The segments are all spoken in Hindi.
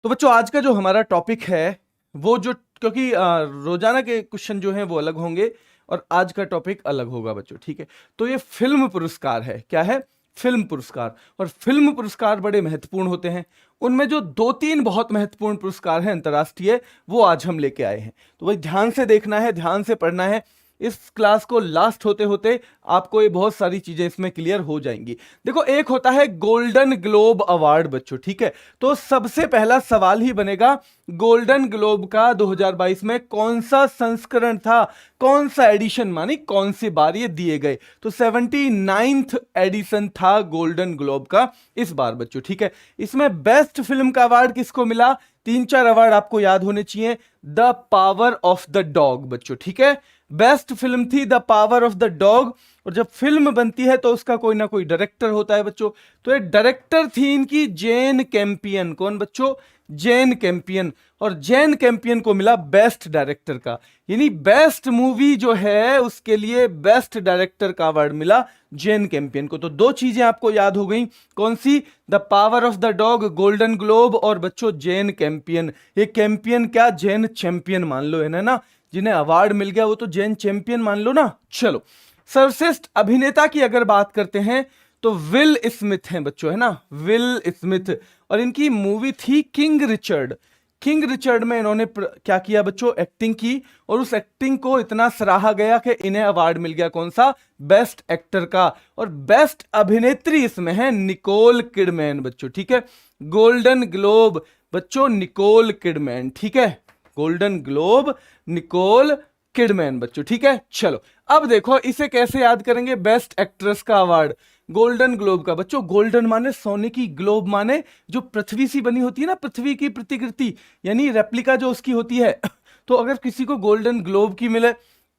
तो बच्चों आज का जो हमारा टॉपिक है वो जो क्योंकि रोजाना के क्वेश्चन जो हैं वो अलग होंगे और आज का टॉपिक अलग होगा बच्चों, ठीक है। तो ये फिल्म पुरस्कार है। क्या है? फिल्म पुरस्कार। और फिल्म पुरस्कार बड़े महत्वपूर्ण होते हैं। उनमें जो दो तीन बहुत महत्वपूर्ण पुरस्कार हैं अंतर्राष्ट्रीय, वो आज हम लेके आए हैं। तो भाई ध्यान से देखना है, ध्यान से पढ़ना है। इस क्लास को लास्ट होते होते आपको ये बहुत सारी चीजें इसमें क्लियर हो जाएंगी। देखो, एक होता है गोल्डन ग्लोब अवार्ड बच्चों, ठीक है। तो सबसे पहला सवाल ही बनेगा, गोल्डन ग्लोब का 2022 में कौन सा संस्करण था, कौन सा एडिशन, मानी कौन सी बार ये दिए गए। तो 79th एडिशन था गोल्डन ग्लोब का इस बार बच्चों, ठीक है। इसमें बेस्ट फिल्म का अवार्ड किसको मिला? तीन चार अवार्ड आपको याद होने चाहिए। The power of the dog बच्चों, ठीक है। बेस्ट फिल्म थी the power of the dog. और जब फिल्म बनती है तो उसका कोई ना कोई डायरेक्टर होता है बच्चों। तो ये डायरेक्टर थी इनकी जेन कैंपियन। कौन बच्चों? जेन कैंपियन। और जेन कैंपियन को मिला बेस्ट डायरेक्टर का, यानी बेस्ट मूवी जो है उसके लिए बेस्ट डायरेक्टर का अवार्ड मिला जेन कैंपियन को। तो दो चीजें आपको याद हो गई। कौन सी? The power of the dog, golden globe, और बच्चों जेन कैंपियन। ये कैंपियन क्या, जेन चैंपियन मान लो, है ना। जिन्हें अवार्ड मिल गया वो तो जेन चैंपियन मान लो ना। चलो, सर्वश्रेष्ठ अभिनेता की अगर बात करते हैं तो विल स्मिथ हैं बच्चों, है ना, विल स्मिथ। और इनकी मूवी थी किंग रिचर्ड। किंग रिचर्ड में इन्होंने क्या किया बच्चों? एक्टिंग की। और उस एक्टिंग को इतना सराहा गया कि इन्हें अवार्ड मिल गया कौन सा? बेस्ट एक्टर का। और बेस्ट अभिनेत्री इसमें है निकोल किडमैन बच्चों, ठीक है। गोल्डन ग्लोब बच्चों निकोल किडमैन, ठीक है। गोल्डन ग्लोब निकोल किडमैन बच्चों, ठीक है। चलो अब देखो इसे कैसे याद करेंगे। बेस्ट एक्ट्रेस का अवार्ड गोल्डन ग्लोब का बच्चों, गोल्डन माने सोने की, ग्लोब माने जो पृथ्वी सी बनी होती है ना, पृथ्वी की प्रतिकृति, यानी रेप्लिका जो उसकी होती है। तो अगर किसी को गोल्डन ग्लोब की मिले,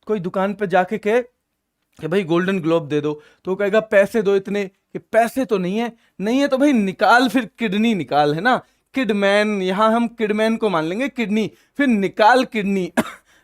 कोई दुकान पे जाके कहे कि भाई गोल्डन ग्लोब दे दो, तो वो कहेगा पैसे दो इतने, कि पैसे तो नहीं है। नहीं है तो भाई निकाल, फिर किडनी निकाल, है ना। किडमैन, यहां हम किडमैन को मान लेंगे किडनी, फिर निकाल किडनी।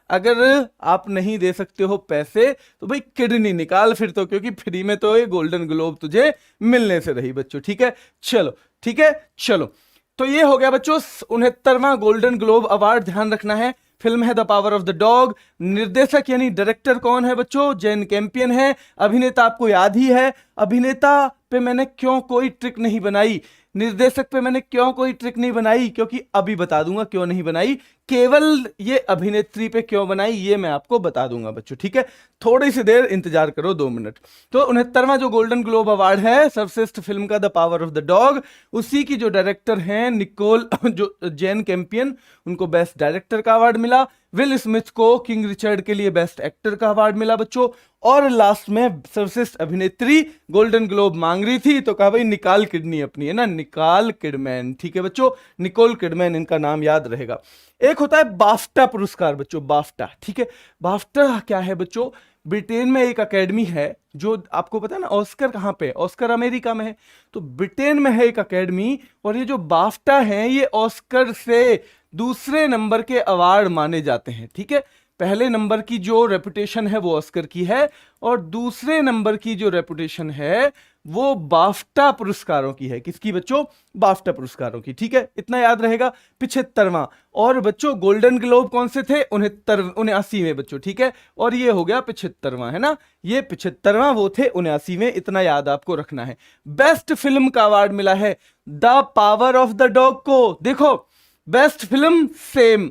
अगर आप नहीं दे सकते हो पैसे तो भाई किडनी निकाल फिर तो, क्योंकि फ्री में तो ये गोल्डन ग्लोब तुझे मिलने से रही बच्चों, ठीक है। चलो ठीक है, चलो तो ये हो गया बच्चों 69वां गोल्डन ग्लोब अवार्ड। ध्यान रखना है, फिल्म है the power of the dog. निर्देशक यानी डायरेक्टर कौन है बच्चों? जेन कैंपियन है। अभिनेता आपको याद ही है। अभिनेता पे मैंने क्यों कोई ट्रिक नहीं बनाई, निर्देशक पे मैंने क्यों कोई ट्रिक नहीं बनाई, क्योंकि अभी बता दूंगा क्यों नहीं बनाई। केवल ये अभिनेत्री पे क्यों बनाई ये मैं आपको बता दूंगा बच्चों, ठीक है। थोड़ी सी देर इंतजार करो, 2 मिनट। तो 69वां जो गोल्डन ग्लोब अवार्ड है सर्वश्रेष्ठ फिल्म का the power of the dog, उसी की जो डायरेक्टर हैं निकोल जो जेन कैंपियन, उनको बेस्ट डायरेक्टर का अवार्ड मिला। विल स्मिथ को किंग रिचर्ड के लिए बेस्ट एक्टर का अवार्ड मिला बच्चों। और लास्ट में सर्वश्रेष्ठ अभिनेत्री गोल्डन ग्लोब मांग रही थी तो कहा भाई निकाल किडनी अपनी, है ना, निकाल किडमैन, ठीक है बच्चों, निकोल किडमैन इनका नाम याद रहेगा। एक होता है बाफ्टा पुरस्कार बच्चों, बाफ्टा, ठीक है। बाफ्टा क्या है बच्चों? ब्रिटेन में एक अकेडमी है, जो आपको पता है ना ऑस्कर कहाँ पे? ऑस्कर अमेरिका में है। तो ब्रिटेन में है एक अकेडमी, और ये जो बाफ्टा है ये ऑस्कर से दूसरे नंबर के अवार्ड माने जाते हैं, ठीक है। पहले नंबर की जो रेपुटेशन है वो ऑस्कर की है, और दूसरे नंबर की जो रेपुटेशन है वो बाफ्टा पुरस्कारों की है। किसकी बच्चों? बाफ्टा पुरस्कारों की, ठीक है। इतना याद रहेगा। 75वां। और बच्चों गोल्डन ग्लोब कौन से थे? 79वें बच्चों, ठीक है। और ये हो गया 75वां, है ना। ये 75वां, वो थे 79वें। इतना याद आपको रखना है। बेस्ट फिल्म का अवार्ड मिला है the power of the dog को। देखो, बेस्ट फिल्म सेम,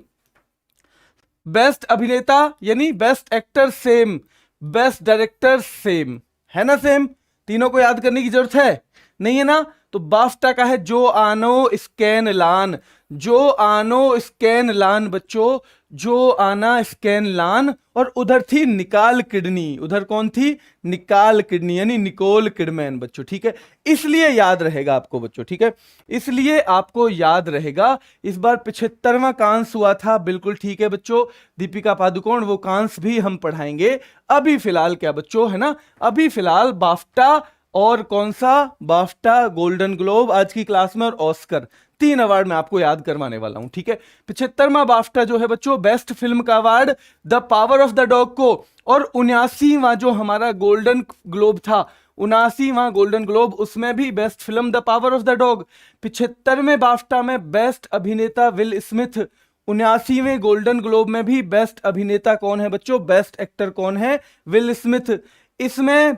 बेस्ट अभिनेता यानी best actor same, best director same, है ना, सेम। तीनों को याद करने की जरूरत है? नहीं है ना। तो बाफ्टा का है जो आनो स्कैन लान, जो आनो स्कैन लान बच्चों, जो आना स्कैन लान। और उधर थी निकाल किडनी, उधर कौन थी? निकाल किडनी, यानी निकोल किडमैन बच्चों, ठीक है। इसलिए याद रहेगा आपको बच्चों, ठीक है, इसलिए आपको याद रहेगा। इस बार 75वां कांस हुआ था, बिल्कुल ठीक है बच्चों। दीपिका पादुकोण, वो कांस भी हम पढ़ाएंगे। अभी फिलहाल क्या बच्चों, है ना, अभी फिलहाल बाफ्टा, और कौन सा? बाफ्टा, गोल्डन ग्लोब आज की क्लास में, और ऑस्कर, 3 अवार्ड मैं आपको याद करवाने वाला हूं, ठीक है। 75वां बाफ्टा जो है बच्चों बेस्ट फिल्म का award the power of the dog को, और 79वां जो हमारा गोल्डन ग्लोब था 79वां गोल्डन ग्लोब, उसमें भी best film the power of the dog. 75वें बाफ्टा में बेस्ट अभिनेता विल स्मिथ। 79वें गोल्डन ग्लोब में भी बेस्ट अभिनेता कौन है बच्चों, बेस्ट एक्टर कौन है, विल स्मिथ। इसमें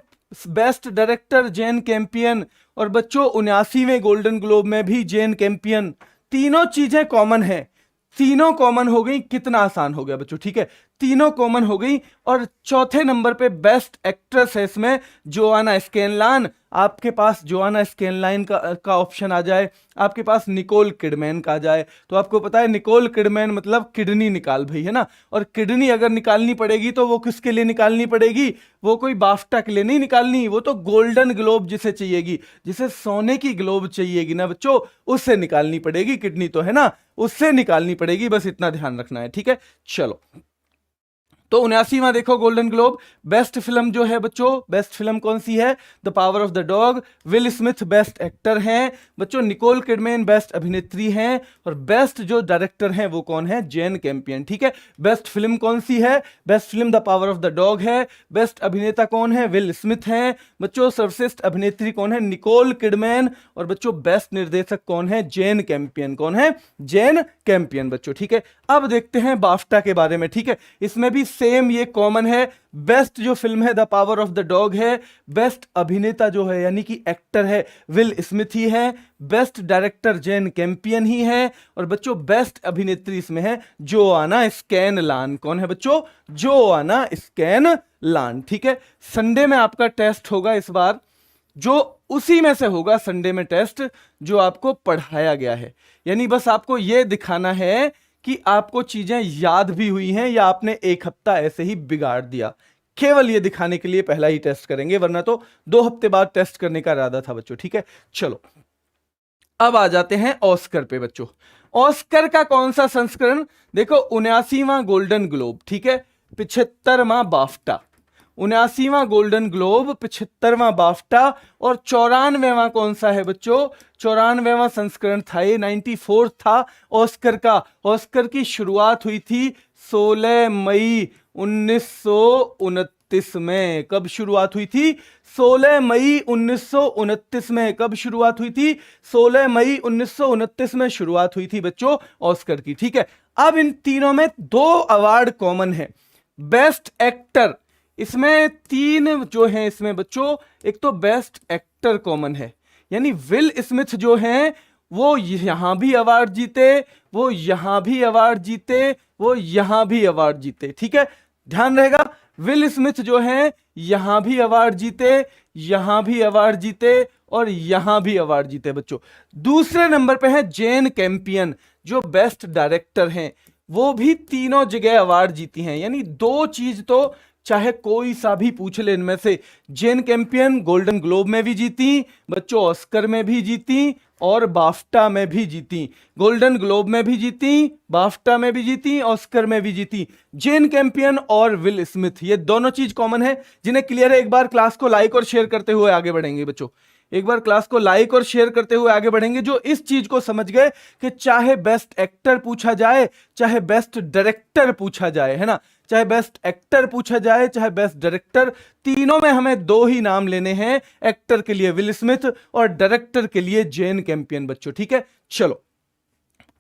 बेस्ट डायरेक्टर जेन कैंपियन, और बच्चों 79वें गोल्डन ग्लोब में भी जेन कैंपियन। तीनों चीजें कॉमन है, तीनों कॉमन हो गई, कितना आसान हो गया बच्चों, ठीक है, तीनों कॉमन हो गई। और चौथे नंबर पे बेस्ट एक्ट्रेस है इसमें जोआना स्कैनलान। आपके पास जोआना स्कैनलाइन का ऑप्शन आ जाए, आपके पास निकोल किडमैन का आ जाए, तो आपको पता है निकोल किडमैन मतलब किडनी निकाल भाई, है ना। और किडनी अगर निकालनी पड़ेगी तो वो किसके लिए निकालनी पड़ेगी, वो कोई बाफ्टा के लिए नहीं निकालनी, वो तो गोल्डन ग्लोब जिसे चाहिएगी, जिसे सोने की ग्लोब चाहिएगी ना बच्चों, उससे निकालनी पड़ेगी किडनी, तो है ना, उससे निकालनी पड़ेगी, बस इतना ध्यान रखना है, ठीक है। चलो, तो 79वां देखो गोल्डन ग्लोब। बेस्ट फिल्म जो है बच्चों, बेस्ट फिल्म कौन सी है, the power of the dog. Will Smith best actor हैं बच्चों, निकोल किडमैन बेस्ट अभिनेत्री हैं, और बेस्ट जो डायरेक्टर हैं वो कौन है, जेन कैंपियन, ठीक है। बेस्ट फिल्म कौन सी है, best film the power of the dog है। बेस्ट अभिनेता कौन है, विल स्मिथ हैं बच्चों। सर्वश्रेष्ठ अभिनेत्री कौन है, निकोल किडमैन। और बच्चों बेस्ट निर्देशक कौन है, जेन कैंपियन, कौन है, जेन कैंपियन बच्चों, ठीक है। अब देखते हैं बाफ्टा के बारे में, ठीक है। इसमें भी सेम ये कॉमन है, बेस्ट जो फिल्म है the power of the dog है। बेस्ट अभिनेता जो है यानी कि एक्टर है विल स्मिथ ही है। बेस्ट डायरेक्टर जेन कैंपियन ही है। और बच्चों बेस्ट अभिनेत्री इसमें है जोआना स्कैनलान, कौन है बच्चों, जोआना स्कैनलान, ठीक है। संडे में आपका टेस्ट होगा इस बार, जो उसी में से होगा संडे में टेस्ट जो आपको पढ़ाया गया है, यानी बस आपको यह दिखाना है कि आपको चीजें याद भी हुई हैं या आपने एक हफ्ता ऐसे ही बिगाड़ दिया। केवल ये दिखाने के लिए पहला ही टेस्ट करेंगे, वरना तो 2 हफ्ते बाद टेस्ट करने का इरादा था बच्चों, ठीक है। चलो, अब आ जाते हैं ऑस्कर पे बच्चों। ऑस्कर का कौन सा संस्करण, देखो 79वां गोल्डन ग्लोब, ठीक है, 75वां बाफ्टा। 79वां गोल्डन ग्लोब, 75वां बाफ्टा, और 94वां कौन सा है बच्चों, 94वां संस्करण था ये, 94 था ऑस्कर का। ऑस्कर की शुरुआत हुई थी 16 मई 1929 में। कब शुरुआत हुई थी, 16 मई 1929 में। कब शुरुआत हुई थी, 16 मई 1929 में शुरुआत हुई थी बच्चों ऑस्कर की, ठीक है। अब इन तीनों में 2 अवार्ड कॉमन है। बेस्ट एक्टर, इसमें 3 जो हैं इसमें बच्चों, एक तो बेस्ट एक्टर कॉमन है, यानी विल स्मिथ जो हैं वो यहां भी अवार्ड जीते, वो यहां भी अवार्ड जीते, वो यहां भी अवार्ड जीते, ठीक है, ध्यान रहेगा। विल स्मिथ जो हैं यहां भी अवार्ड जीते, यहां भी अवार्ड जीते, और यहां भी अवार्ड जीते बच्चों। दूसरे नंबर पे है जेन कैंपियन जो बेस्ट डायरेक्टर हैं, वो भी तीनों जगह अवार्ड जीती हैं, यानी 2 चीज तो चाहे कोई सा भी पूछ ले इनमें से। जेन कैंपियन गोल्डन ग्लोब में भी जीती बच्चों, ऑस्कर में भी जीती, और बाफ्टा में भी जीती। गोल्डन ग्लोब में भी जीती, बाफ्टा में भी जीती, ऑस्कर में भी जीती। जेन कैंपियन और विल स्मिथ, ये दोनों चीज कॉमन है। जिन्हें क्लियर है एक बार क्लास को लाइक और शेयर करते हुए आगे बढ़ेंगे बच्चों, एक बार क्लास को लाइक और शेयर करते हुए आगे बढ़ेंगे जो इस चीज को समझ गए कि चाहे बेस्ट एक्टर पूछा जाए, चाहे बेस्ट डायरेक्टर पूछा जाए, है ना, चाहे बेस्ट एक्टर पूछा जाए, चाहे बेस्ट डायरेक्टर, तीनों में हमें 2 ही नाम लेने हैं, एक्टर के लिए विल स्मिथ और डायरेक्टर के लिए जेन कैंपियन बच्चों, ठीक है। चलो,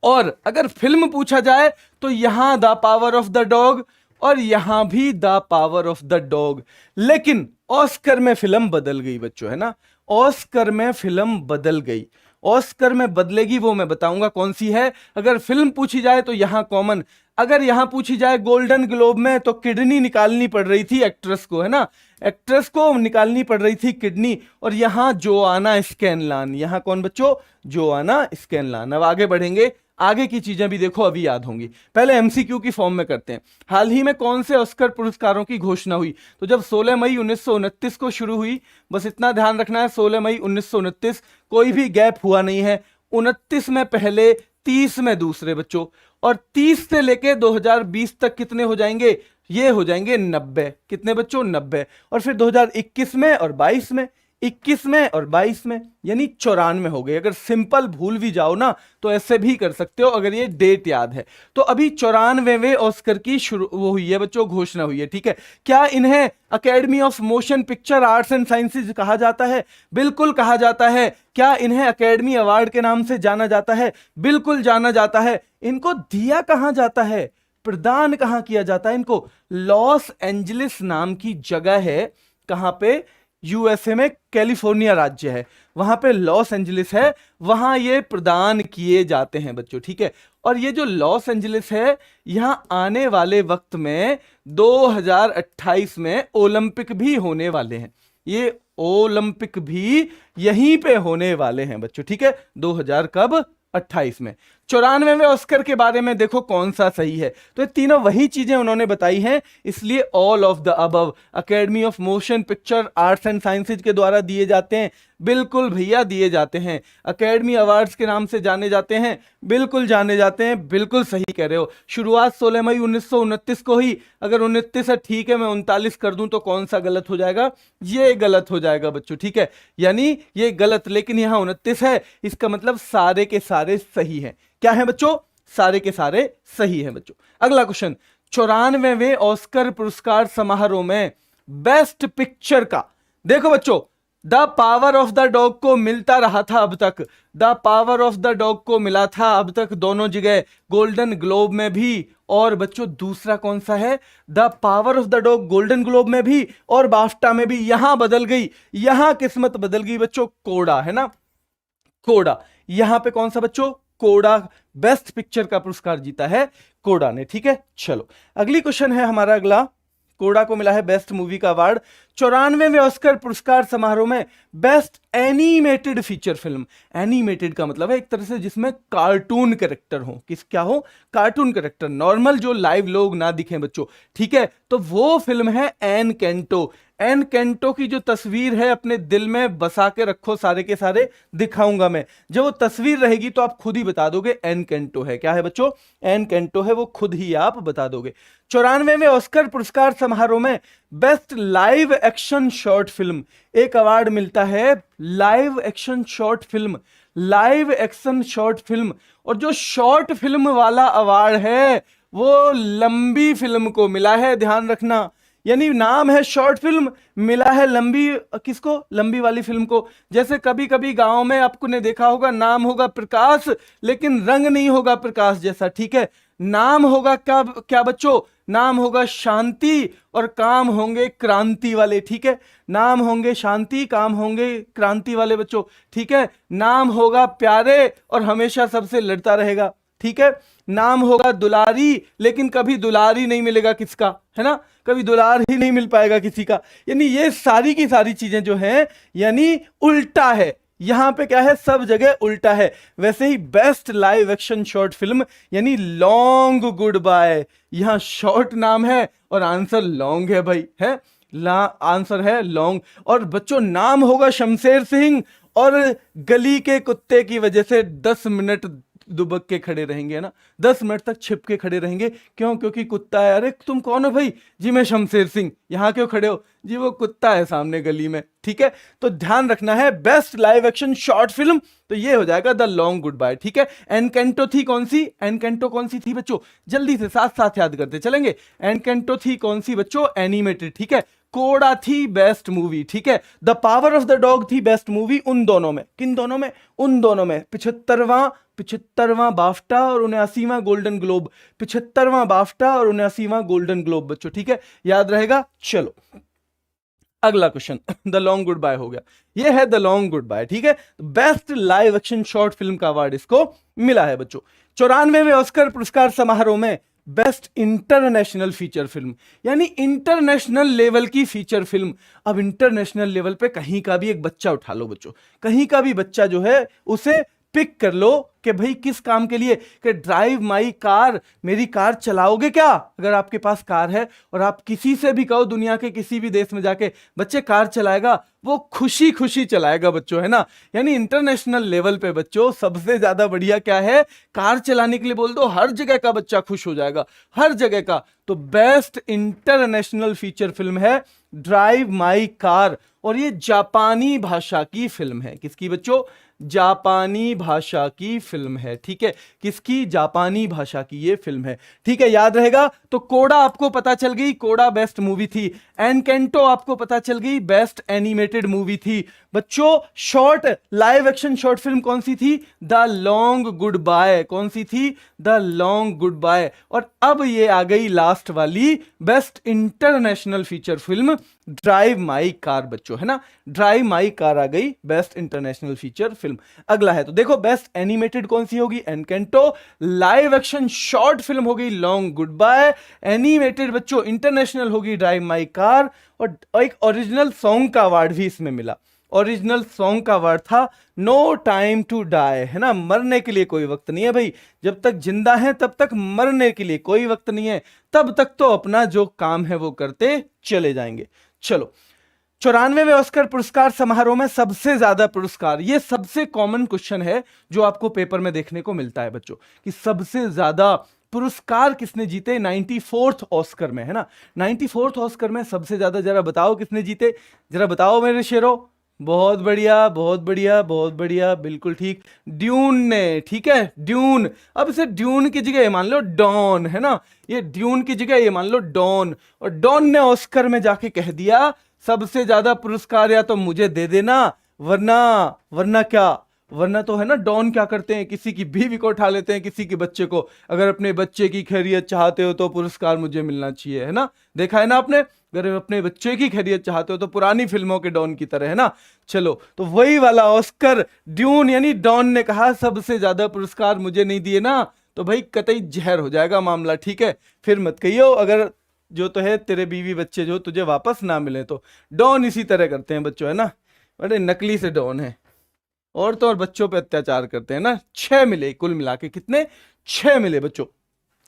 और अगर फिल्म पूछा जाए तो यहां the power of the dog, और यहां भी the power of the dog. लेकिन ऑस्कर में फिल्म बदल गई बच्चों, है ना, ऑस्कर में फिल्म बदल गई। ऑस्कर में बदलेगी वो मैं बताऊंगा कौन सी है। अगर फिल्म पूछी जाए तो यहां कॉमन, अगर यहां पूछी जाए गोल्डन ग्लोब में तो किडनी निकालनी पड़ रही थी एक्ट्रेस को, है ना, एक्ट्रेस को निकालनी पड़ रही थी किडनी, और यहां जोआना स्कैनलान, यहां कौन बच्चों, जोआना स्कैनलान। अब आगे बढ़ेंगे, आगे की चीजें भी देखो अभी याद होंगी। पहले एमसीक्यू की फॉर्म में करते हैं। हाल ही में कौन से ऑस्कर पुरस्कारों की घोषणा हुई, तो जब 16 मई 1929 को शुरू हुई, बस इतना ध्यान रखना है, 16 मई 1929, कोई भी गैप हुआ नहीं है। 29 में पहले, 30 में दूसरे बच्चों, और 30 से लेके 2020 तक कितने हो जाएंगे, ये हो जाएंगे 90। कितने बच्चों, 90। और फिर 2021 में और 22 में, 21 में और 22 में, यानी 94 हो गए। अगर सिंपल भूल भी जाओ ना तो ऐसे भी कर सकते हो अगर ये डेट याद है। तो अभी 94वें ऑस्कर की शुरू वो हुई है बच्चों, घोषणा हुई है, ठीक है। क्या इन्हें academy of motion picture arts and sciences कहा जाता है? बिल्कुल कहा जाता है। क्या इन्हें अकेडमी अवार्ड के नाम से जाना जाता है? बिल्कुल जाना जाता है। इनको दिया कहां जाता है, प्रदान कहां किया जाता है इनको? लॉस एंजलिस नाम की जगह है, कहां पे? यूएसए में, कैलिफोर्निया राज्य है, वहां पे लॉस एंजलिस है, वहां ये प्रदान किए जाते हैं बच्चों, ठीक है। और ये जो लॉस एंजलिस है, यहां आने वाले वक्त में 2028 में ओलंपिक भी होने वाले हैं। ये ओलंपिक भी यहीं पे होने वाले हैं बच्चों, ठीक है। 2000 कब? 28 में। 94वें ऑस्कर के बारे में देखो कौन सा सही है, तो ये तीनों वही चीजें उन्होंने बताई हैं, इसलिए all of the above academy of motion picture arts and sciences के द्वारा दिए जाते हैं। बिल्कुल भैया दिए जाते हैं। अकेडमी अवार्ड्स के नाम से जाने जाते हैं, बिल्कुल जाने जाते हैं, बिल्कुल सही कह रहे हो। शुरुआत 16 मई 1929 को ही। अगर 29 है ठीक है, मैं 39 कर दूं तो कौन सा गलत हो जाएगा? ये गलत हो जाएगा बच्चों, ठीक है। यानी ये गलत, लेकिन यहां 29 है, इसका मतलब सारे के सारे सही हैं। क्या है बच्चों? सारे के सारे सही हैं बच्चों। अगला क्वेश्चन, 94वें ऑस्कर पुरस्कार समारोह में बेस्ट पिक्चर का, देखो बच्चों, the power of the dog को मिलता रहा था अब तक, the power of the dog को मिला था अब तक दोनों जगह, गोल्डन ग्लोब में भी, और बच्चों दूसरा कौन सा है? The power of the dog golden globe में भी और बाफ्टा में भी। यहां बदल गई, यहां किस्मत बदल गई बच्चों, कोड़ा है ना, कोड़ा। यहां पे कौन सा बच्चों? कोड़ा बेस्ट पिक्चर का पुरस्कार जीता है कोड़ा ने, ठीक है। चलो अगली क्वेश्चन है हमारा अगला, कोड़ा को मिला है बेस्ट मूवी का अवार्ड। 94वें ऑस्कर पुरस्कार समारोह में best animated feature film, animated का मतलब है एक तरह से जिसमें कार्टून कैरेक्टर हो, किस क्या हो? कार्टून कैरेक्टर, नॉर्मल जो लाइव लोग ना दिखें बच्चों, ठीक है। तो वो फिल्म है एनकेंटो। एनकेंटो की जो तस्वीर है अपने दिल में बसा के रखो, सारे के सारे दिखाऊंगा मैं। जब वो तस्वीर रहेगी तो आप खुद ही बता दोगे एनकेंटो है। क्या है बच्चों? एनकेंटो है, वो खुद ही आप बता दोगे। 94वें ऑस्कर पुरस्कार समारोह में best live action short film, एक अवार्ड मिलता है live action short film, live action short film. और जो शॉर्ट फिल्म वाला अवार्ड है वो लंबी फिल्म को मिला है, ध्यान रखना। यानी नाम है शॉर्ट फिल्म, मिला है लंबी, किसको? लंबी वाली फिल्म को। जैसे कभी कभी गांव में आपको ने देखा होगा, नाम होगा प्रकाश लेकिन रंग नहीं होगा प्रकाश जैसा, ठीक है। नाम होगा क्या क्या बच्चों? नाम होगा शांति और काम होंगे क्रांति वाले, ठीक है। नाम होंगे शांति, काम होंगे क्रांति वाले बच्चों, ठीक है। नाम होगा प्यारे और हमेशा सबसे लड़ता रहेगा, ठीक है। नाम होगा दुलारी लेकिन कभी दुलारी नहीं मिलेगा किसका, है ना, कभी दुलार ही नहीं मिल पाएगा किसी का। यानी ये सारी की सारी चीजें जो हैं यानी उल्टा है, यहां पे क्या है? सब जगह उल्टा है। वैसे ही best live action short film यानी लॉन्ग गुड बाय, यहां शॉर्ट नाम है और आंसर लॉन्ग है भाई, है आंसर है लॉन्ग। और बच्चों नाम होगा शमशेर सिंह और गली के कुत्ते की वजह से 10 मिनट दुबक के खड़े रहेंगे, है ना, 10 मिनट तक छिप के खड़े रहेंगे। क्यों? क्योंकि कुत्ता है। अरे तुम कौन हो भाई? जी मैं शमशेर सिंह। यहाँ क्यों खड़े हो? जी वो कुत्ता है सामने गली में, ठीक है। तो ध्यान रखना है best live action short film, तो ये हो जाएगा द लॉन्ग गुड बाय, ठीक है। एनकेंटो थी कौन सी? एनकेंटो कौन सी थी बच्चों? जल्दी से साथ साथ याद करते चलेंगे। एनकेंटो थी कौन सी बच्चों? एनिमेटेड, ठीक है। कोड़ा थी बेस्ट मूवी, ठीक है। The power of the dog थी बेस्ट मूवी। उन दोनों में, किन दोनों में? उन दोनों में 75वां बाफ्टा और 79वां गोल्डन ग्लोब, 75वां बाफ्टा और 79वां गोल्डन ग्लोब बच्चों, ठीक है, याद रहेगा। चलो अगला question, the long goodbye हो गया, ये है द लॉन्ग गुड बाय, ठीक है। Best live action short film का अवार्ड इसको मिला है बच्चों। 94वें ऑस्कर पुरस्कार समारोह में बेस्ट इंटरनेशनल फीचर फिल्म, यानी इंटरनेशनल लेवल की फीचर फिल्म। अब इंटरनेशनल लेवल पे कहीं का भी एक बच्चा उठा लो बच्चों, कहीं का भी बच्चा जो है उसे पिक कर लो कि भाई किस काम के लिए, कि ड्राइव माई कार, मेरी कार चलाओगे क्या? अगर आपके पास कार है और आप किसी से भी कहो दुनिया के किसी भी देश में जाके बच्चे कार चलाएगा, वो खुशी खुशी चलाएगा बच्चों, है ना। यानी इंटरनेशनल लेवल पे बच्चों सबसे ज्यादा बढ़िया क्या है? कार चलाने के लिए बोल दो, हर जगह का बच्चा खुश हो जाएगा, हर जगह का। तो बेस्ट इंटरनेशनल फीचर फिल्म है ड्राइव माई कार। और ये जापानी भाषा की फिल्म है। किसकी बच्चों? जापानी भाषा की फिल्म है। ठीक है, किसकी? जापानी भाषा की ये फिल्म है। ठीक है, याद रहेगा। तो कोडा आपको पता चल गई, कोडा बेस्ट मूवी थी। एनकेंटो आपको पता चल गई, बेस्ट एनिमेटेड मूवी थी। बच्चों short live action short film कौन सी थी? The long goodbye. कौन सी थी? The long goodbye. और अब ये आ गई लास्ट वाली, best international feature film, drive my car बच्चों, है ना। ड्राइव माई कार आ गई बेस्ट इंटरनेशनल फीचर फिल्म। अगला है तो देखो, बेस्ट एनिमेटेड कौन सी होगी? एनकेंटो। लाइव एक्शन शॉर्ट फिल्म होगी लॉन्ग गुड बाय। एनिमेटेड बच्चों इंटरनेशनल होगी ड्राइव माई कार। और एक ओरिजिनल सॉन्ग का अवार्ड भी इसमें मिला। ओरिजिनल सॉन्ग का अवार्ड था नो टाइम टू डाई, है ना। मरने के लिए कोई वक्त नहीं है भाई, जब तक जिंदा है तब तक मरने के लिए कोई वक्त नहीं है, तब तक तो अपना जो काम है वो करते चले जाएंगे। चलो, 94वें ऑस्कर पुरस्कार समारोह में सबसे ज्यादा पुरस्कार, ये सबसे कॉमन क्वेश्चन है जो आपको पेपर में देखने को मिलता है बच्चों, कि सबसे ज्यादा पुरस्कार किसने जीते 94th ऑस्कर में, है ना। 94th ऑस्कर में सबसे ज्यादा, जरा बताओ किसने जीते, जरा बताओ मेरे शेरों। बहुत बढ़िया, बहुत बढ़िया, बहुत बढ़िया, बिल्कुल ठीक, ड्यून ने। ठीक है, ड्यून। अब इसे ड्यून की जगह ये मान लो डॉन, है ना। ये ड्यून की जगह ये मान लो डॉन। और डॉन ने ऑस्कर में जाके कह दिया सबसे ज्यादा पुरस्कार या तो मुझे दे देना, वरना क्या, वरना तो है ना, डॉन क्या करते हैं, किसी की बीवी को उठा लेते हैं, किसी के बच्चे को। अगर अपने बच्चे की खैरियत चाहते हो तो पुरस्कार मुझे मिलना चाहिए, है ना। देखा है ना आपने, अगर अपने बच्चे की खैरियत चाहते हो तो पुरानी फिल्मों के डॉन की तरह, है ना। चलो, तो वही वाला ऑस्कर ड्यून यानी डॉन ने कहा सबसे ज्यादा पुरस्कार मुझे नहीं दिए ना तो भाई कतई जहर हो जाएगा मामला। ठीक है, फिर मत कहियो, अगर जो तो है तेरे बीवी बच्चे जो तुझे वापस ना मिले तो। डॉन इसी तरह करते हैं बच्चों, है ना, बड़े नकली से डॉन है। और तो और बच्चों पे अत्याचार करते हैं ना। 6 मिले कुल मिला के, कितने? 6 मिले बच्चों।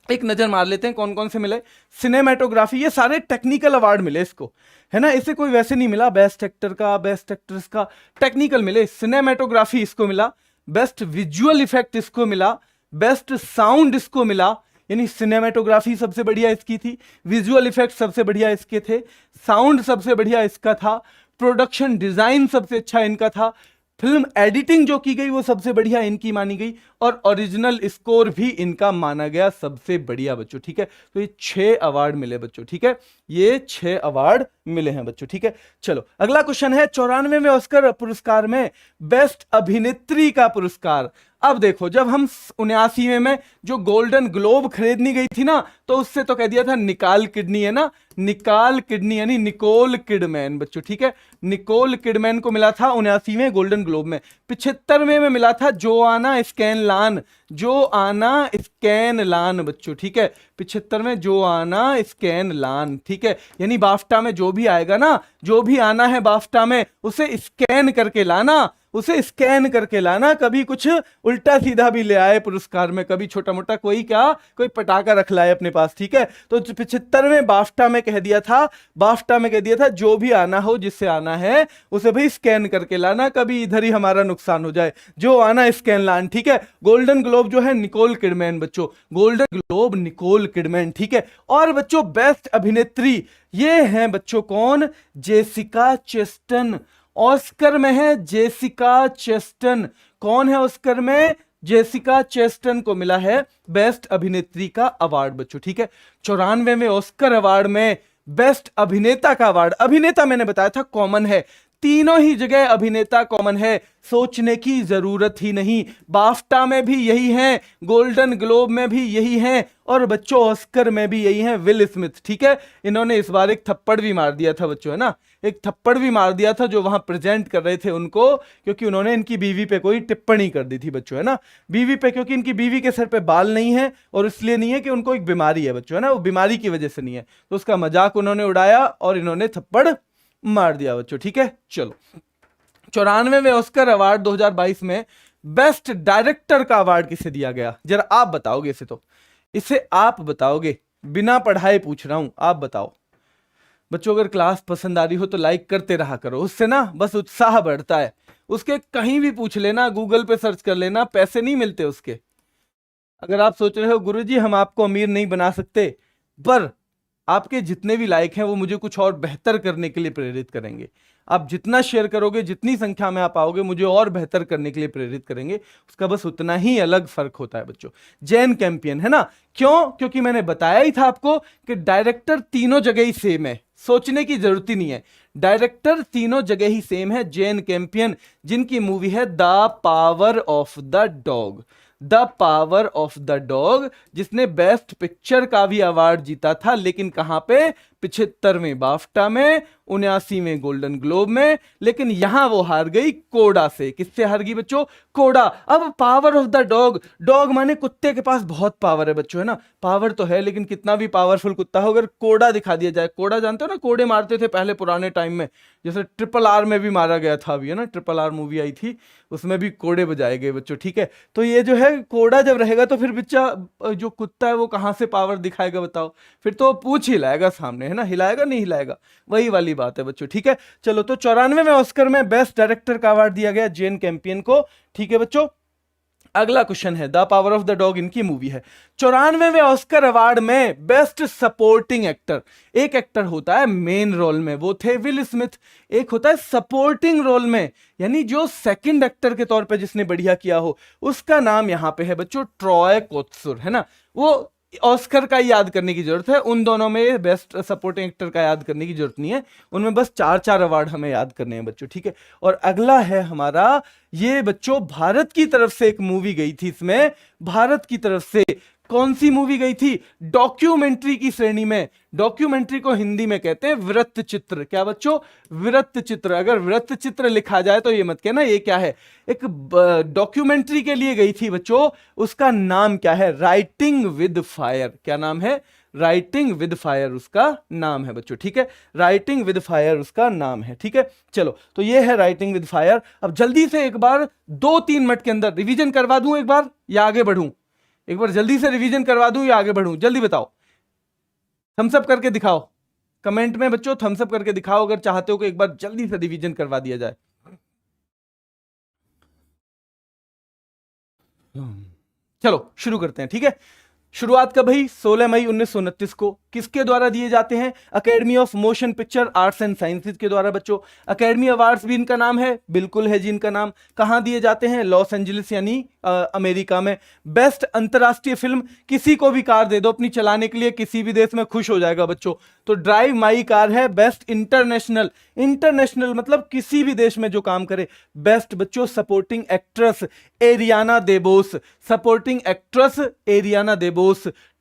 एक नजर मार लेते हैं कौन कौन से मिले। सिनेमेटोग्राफी, ये सारे टेक्निकल अवार्ड मिले इसको, है ना। इसे कोई वैसे नहीं मिला बेस्ट एक्टर का, बेस्ट एक्ट्रेस का, टेक्निकल मिले। सिनेमेटोग्राफी इसको मिला, बेस्ट विजुअल इफेक्ट इसको मिला, बेस्ट साउंड इसको मिला, यानी सिनेमेटोग्राफी सबसे बढ़िया इसकी थी, विजुअल इफेक्ट सबसे बढ़िया इसके थे, साउंड सबसे बढ़िया इसका था, प्रोडक्शन डिजाइन सबसे अच्छा इनका था, फिल्म एडिटिंग जो की गई वो सबसे बढ़िया इनकी मानी गई, और ओरिजिनल स्कोर भी इनका माना गया सबसे बढ़िया बच्चों। ठीक है, तो ये 6 अवार्ड मिले बच्चों। ठीक है, ये 6 अवार्ड मिले हैं बच्चों। ठीक है, चलो अगला क्वेश्चन है 94वें ऑस्कर पुरस्कार में बेस्ट अभिनेत्री का पुरस्कार। अब देखो, जब हम 79वें में जो गोल्डन ग्लोब खरीदनी गई थी ना, तो उससे तो कह दिया था निकाल किडनी, है ना, निकाल किडनी यानी निकोल किडमैन बच्चों। ठीक है, निकोल किडमैन को मिला था 79वें गोल्डन ग्लोब में। 75वें में मिला था जोआना स्कैनलान, जोआना स्कैनलान बच्चों। ठीक है, 75वें जोआना स्कैनलान। ठीक है, यानी बाफ्टा में जो भी आएगा ना, जो भी आना है बाफ्टा में, उसे स्कैन करके लाना, उसे स्कैन करके लाना। कभी कुछ उल्टा सीधा भी ले आए पुरस्कार में, कभी छोटा मोटा कोई क्या, कोई पटाखा रख लाए अपने पास। ठीक है, तो 75वें बाफ्टा में कह दिया था, बाफ्टा में कह दिया था जो भी आना हो, जिससे आना है उसे भाई स्कैन करके लाना, कभी इधर ही हमारा नुकसान हो जाए, जो आना स्कैन लान। ठीक है, गोल्डन ग्लोब जो है निकोल किडमैन बच्चों, गोल्डन ग्लोब निकोल किडमैन। ठीक है, और बच्चों बेस्ट अभिनेत्री ये हैं बच्चों कौन? जेसिका चेस्टन। ऑस्कर में है जेसिका चेस्टन। कौन है ऑस्कर में? जेसिका चेस्टन को मिला है बेस्ट अभिनेत्री का अवार्ड बच्चों। ठीक है, 94वें ऑस्कर अवार्ड में बेस्ट अभिनेता का अवार्ड। अभिनेता मैंने बताया था कॉमन है, तीनों ही जगह अभिनेता कॉमन है, सोचने की जरूरत ही नहीं। बाफ्टा में भी यही है, गोल्डन ग्लोब में भी यही है, और बच्चों ऑस्कर में भी यही है, विल स्मिथ। ठीक है, इन्होंने इस बार एक थप्पड़ भी मार दिया था बच्चों, है ना, एक थप्पड़ भी मार दिया था जो वहां प्रेजेंट कर रहे थे उनको, क्योंकि उन्होंने इनकी बीवी पे कोई टिप्पणी कर दी थी बच्चों, है ना, बीवी पे, क्योंकि इनकी बीवी के सर पे बाल नहीं है, और इसलिए नहीं है कि उनको एक बीमारी है बच्चों, है ना, वो बीमारी की वजह से नहीं है, तो उसका मजाक उन्होंने उड़ाया और इन्होंने थप्पड़ मार दिया बच्चों। ठीक है, चलो 94वें ऑस्कर अवार्ड 2022 में बेस्ट डायरेक्टर का अवार्ड किसे दिया गया? जरा आप बताओगे इसे, तो इसे आप बताओगे, बिना पढ़ाए पूछ रहा हूं, आप बताओ बच्चों। अगर क्लास पसंद आ रही हो तो लाइक करते रहा करो, उससे ना बस उत्साह बढ़ता है। उसके कहीं भी पूछ लेना, गूगल पे सर्च कर लेना, पैसे नहीं मिलते उसके। अगर आप सोच रहे हो गुरुजी हम आपको अमीर नहीं बना सकते, पर आपके जितने भी लाइक हैं वो मुझे कुछ और बेहतर करने के लिए प्रेरित करेंगे। आप जितना शेयर करोगे, जितनी संख्या में आप आओगे, मुझे और बेहतर करने के लिए प्रेरित करेंगे। उसका बस उतना ही अलग फर्क होता है बच्चों। जैन कैंपियन है ना, क्यों? क्योंकि मैंने बताया ही था आपको कि डायरेक्टर तीनों जगह ही सेम है, सोचने की जरूरत ही नहीं है, डायरेक्टर तीनों जगह ही सेम है। जैन कैंपियन, जिनकी मूवी है the power of the dog, the power of the dog, जिसने बेस्ट पिक्चर का भी अवार्ड जीता था, लेकिन कहां पे? 75वें बाफ्टा में, 79वें गोल्डन ग्लोब में। लेकिन यहां वो हार गई कोडा से। किससे हार गई बच्चों? कोडा। अब power of the dog, dog माने कुत्ते के पास बहुत पावर है बच्चों, है ना, पावर तो है, लेकिन कितना भी पावरफुल कुत्ता हो, अगर कोडा दिखा दिया जाए, कोडा जानते हो ना, कोड़े मारते थे पहले पुराने टाइम में, जैसे RRR में भी मारा गया था अभी, है ना, RRR मूवी आई थी, उसमें भी कोड़े बजाए गए बच्चों, ठीक है। तो ये जो है कोड़ा जब रहेगा तो फिर बच्चा जो कुत्ता है वो कहां से पावर दिखाएगा बताओ? फिर तो पूछ हिलाएगा सामने, है ना, हिलाएगा नहीं हिलाएगा, वही वाली बात है बच्चों, ठीक है। चलो, तो 94वें ऑस्कर में बेस्ट डायरेक्टर का अवार्ड दिया गया जेन कैंपियन को, ठीक है बच्चों। अगला क्वेश्चन है, the power of the dog इनकी मूवी है। 94वें ऑस्कर अवार्ड में बेस्ट सपोर्टिंग एक्टर, एक एक्टर होता है मेन रोल में, वो थे विल स्मिथ, एक होता है सपोर्टिंग रोल में, यानी जो सेकंड एक्टर के तौर पे जिसने बढ़िया किया हो, उसका नाम यहां पे है बच्चों ट्रॉय कोत्सुर, है ना। वो ऑस्कर का याद करने की जरूरत है, उन दोनों में बेस्ट सपोर्टिंग एक्टर का याद करने की जरूरत नहीं है, उनमें बस 4-4 अवार्ड हमें याद करने हैं बच्चों, ठीक है। और अगला है हमारा ये बच्चों, भारत की तरफ से एक मूवी गई थी इसमें, भारत की तरफ से कौन सी मूवी गई थी? डॉक्यूमेंट्री की श्रेणी में। डॉक्यूमेंट्री को हिंदी में कहते हैं वृत्त चित्र। क्या बच्चों? वृत्त चित्र। अगर वृत्त चित्र लिखा जाए तो ये मत कहना ये क्या है, एक डॉक्यूमेंट्री के लिए गई थी बच्चों, उसका नाम क्या है? Writing with fire. क्या नाम है? राइटिंग विद फायर उसका नाम है बच्चों, ठीक है, राइटिंग विद फायर उसका नाम है, ठीक है। चलो, तो ये है राइटिंग विद फायर। अब जल्दी से एक बार 2-3 मिनट के अंदर रिवीजन करवा दूं एक बार, या आगे बढ़ूं? एक बार जल्दी से रिवीजन करवा दूं या आगे बढ़ूं? जल्दी बताओ, थम्स अप करके दिखाओ कमेंट में बच्चों, थम्स अप करके दिखाओ अगर चाहते हो कि एक बार जल्दी से रिवीजन करवा दिया जाए। चलो शुरू करते हैं, ठीक है। शुरुआत कब हुई? 16 मई 1929 को। किसके द्वारा दिए जाते हैं? Academy of motion picture arts and sciences के द्वारा बच्चों। अकेडमी अवार्ड्स भी इनका नाम है, बिल्कुल है जी इनका नाम। कहां दिए जाते हैं? लॉस एंजलिस यानी अमेरिका में। बेस्ट अंतरराष्ट्रीय फिल्म, किसी को भी कार दे दो अपनी चलाने के लिए, किसी भी देश में खुश हो जाएगा बच्चों, तो ड्राइव माई कार है। बेस्ट इंटरनेशनल, इंटरनेशनल मतलब किसी भी देश में जो काम करे। बेस्ट बच्चों supporting actress Ariana DeBose, supporting actress Ariana DeBose.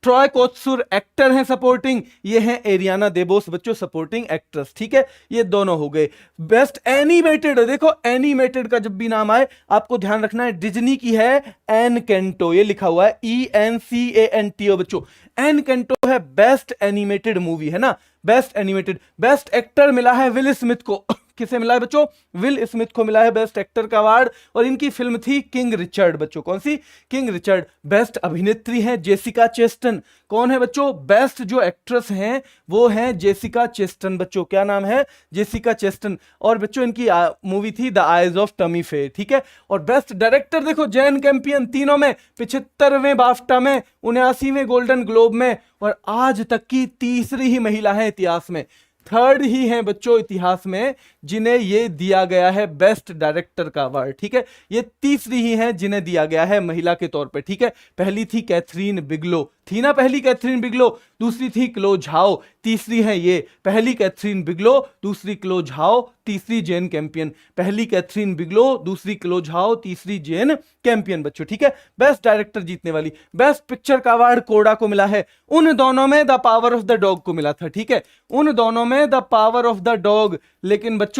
Troy Kotsur actor हैं सपोर्टिंग, ये हैं एरियाना देबोस बच्चों सपोर्टिंग एक्ट्रेस, ठीक है। ये दोनों हो गए। बेस्ट एनिमेटेड, देखो एनिमेटेड का जब भी नाम आए आपको ध्यान रखना है, डिज्नी की है एन कैंटो, ये लिखा हुआ है ENCANTO बच्चों, एन कैंटो है बेस्ट एनिमेटेड मूवी, है ना, बेस्ट एनिमेटेड। बेस्ट एक्टर मिला है विल स्मिथ को। किसे मिला है बच्चों? विल स्मिथ को मिला है बेस्ट एक्टर का अवार्ड, और इनकी फिल्म थी किंग रिचर्ड बच्चों। कौन सी? King Richard. बेस्ट अभिनेत्री हैं जेसिका चेस्टन। कौन है बच्चों? बेस्ट जो एक्ट्रेस हैं वो हैं जेसिका चेस्टन बच्चों। क्या नाम है? जेसिका चेस्टन। और बच्चों इनकी मूवी थी द आइज ऑफ टमी फे, ठीक है। और बेस्ट डायरेक्टर देखो जैन कैंपियन, तीनों में, 75वें बाफ्टा में, 79वें गोल्डन ग्लोब में, और आज तक की तीसरी ही महिला है इतिहास में, थर्ड ही हैं बच्चों इतिहास में जिन्हें ये दिया गया है बेस्ट डायरेक्टर का अवार्ड, ठीक है। ये तीसरी ही हैं जिन्हें दिया गया है महिला के तौर पे, ठीक है। पहली थी कैथरीन बिगलो, थी ना पहली कैथरीन बिगलो, दूसरी थी क्लो झाओ, तीसरी है ये। पहली कैथरीन बिगलो, दूसरी क्लो झाओ, तीसरी जेन कैंपियन। पहली कैथरीन बिगलो, दूसरी क्लो झाओ, तीसरी जेन कैंपियन बच्चों, ठीक है। बेस्ट डायरेक्टर जीतने वाली। बेस्ट पिक्चर का अवार्ड कोडा को मिला है, उन दोनों में the power of the dog को मिला था, ठीक है, उन दोनों में the power of the dog. लेकिन बच्चों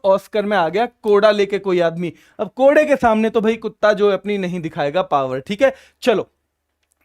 ऑस्कर में आ गया कोडा लेके कोई आदमी। अब कोडे के सामने तो भाई कुत्ता जो अपनी नहीं दिखाएगा पावर, ठीक है। चलो,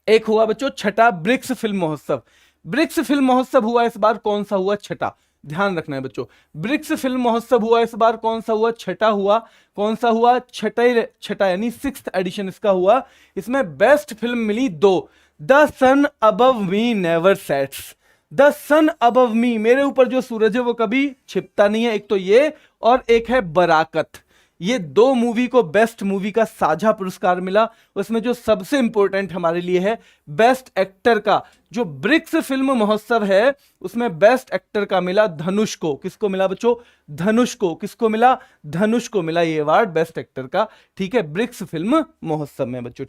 एक हुआ बच्चों छठा ब्रिक्स फिल्म महोत्सव। ब्रिक्स फिल्म महोत्सव हुआ इस बार, कौन सा हुआ? छठा। ध्यान रखना है बच्चों, ब्रिक्स फिल्म महोत्सव हुआ इस बार, कौन सा हुआ? छठा हुआ। कौन सा हुआ? छठा यानी 6th एडिशन इसका हुआ। इसमें बेस्ट फिल्म मिली 2, the sun above me never sets. The sun above me, मेरे ऊपर जो सूरज है वो कभी छिपता नहीं है, एक तो ये, और एक है बराकत। ये 2 मूवी को बेस्ट मूवी का साझा पुरस्कार मिला। उसमें जो सबसे इंपॉर्टेंट हमारे लिए है बेस्ट एक्टर का, जो ब्रिक्स फिल्म महोत्सव है उसमें बेस्ट एक्टर का मिला धनुष को। किसको मिला बच्चों? धनुष को। किसको मिला? धनुष को मिला ये अवार्ड बेस्ट एक्टर का, ठीक है, ब्रिक्स फिल्म महोत्सव में बच्चों। ठीक।